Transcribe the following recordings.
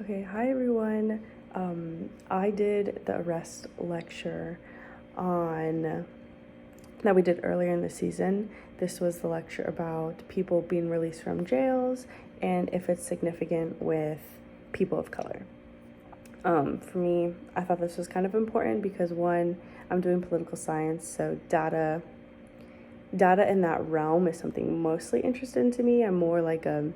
Okay, hi everyone. I did the arrest lecture on that we did earlier in the season. This was the lecture about people being released from jails and if it's significant with people of color. For me, I thought this was kind of important because one, I'm doing political science, so data in that realm is something mostly interesting to me. I'm more like a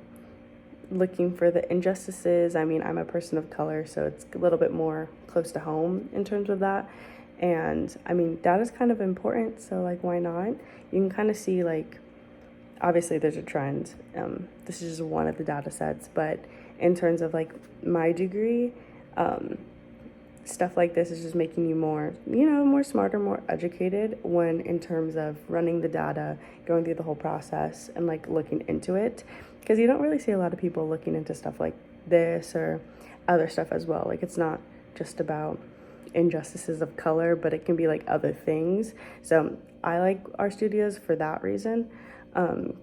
looking for the injustices. I mean, I'm a person of color, so it's a little bit more close to home in terms of that. And I mean, data is kind of important, so like, why not? You can kind of see, like, obviously there's a trend. This is just one of the data sets, but in terms of like my degree, stuff like this is just making you more, more smarter, more educated when in terms of running the data, going through the whole process and like looking into it. Because you don't really see a lot of people looking into stuff like this or other stuff as well. Like it's not just about injustices of color, but it can be like other things. So I like our studios for that reason. You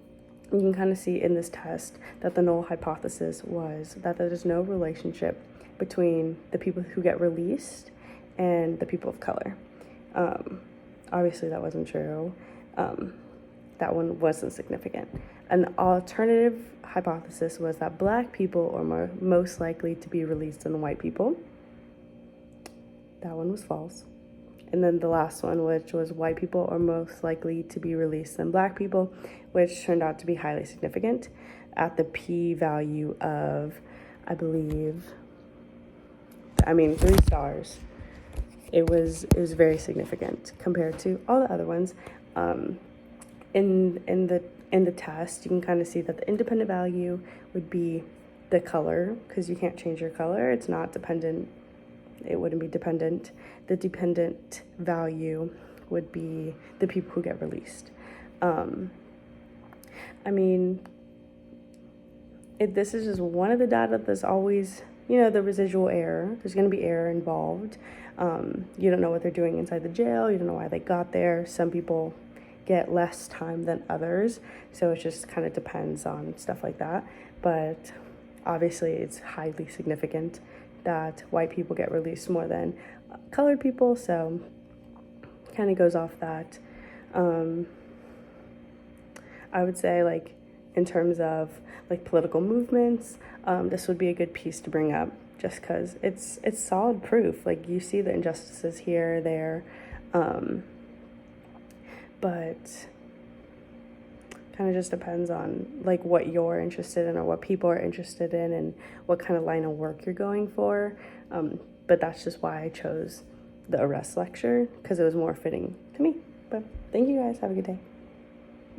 can kind of see in this test that the null hypothesis was that there is no relationship between the people who get released and the people of color. Obviously, that wasn't true. That one wasn't significant. An alternative hypothesis was that black people are most likely to be released than white people. That one was false. And then the last one, which was white people are most likely to be released than black people, which turned out to be highly significant at the p-value of, I believe, 3 stars. It was very significant compared to all the other ones. In the test, you can kind of see that the independent value would be the color, because you can't change your color. It's not dependent. It wouldn't be dependent. The dependent value would be the people who get released. This is just one of the data that's always, the residual error. There's going to be error involved. You don't know what they're doing inside the jail. You don't know why they got there. Some people get less time than others. So it just kind of depends on stuff like that. But obviously, it's highly significant that white people get released more than colored people. So kind of goes off that. I would say, like, in terms of like political movements, this would be a good piece to bring up just because it's solid proof. Like, you see the injustices here, there, but kind of just depends on like what you're interested in or what people are interested in and what kind of line of work you're going for. But that's just why I chose the arrest lecture, because it was more fitting to me. But thank you guys. Have a good day.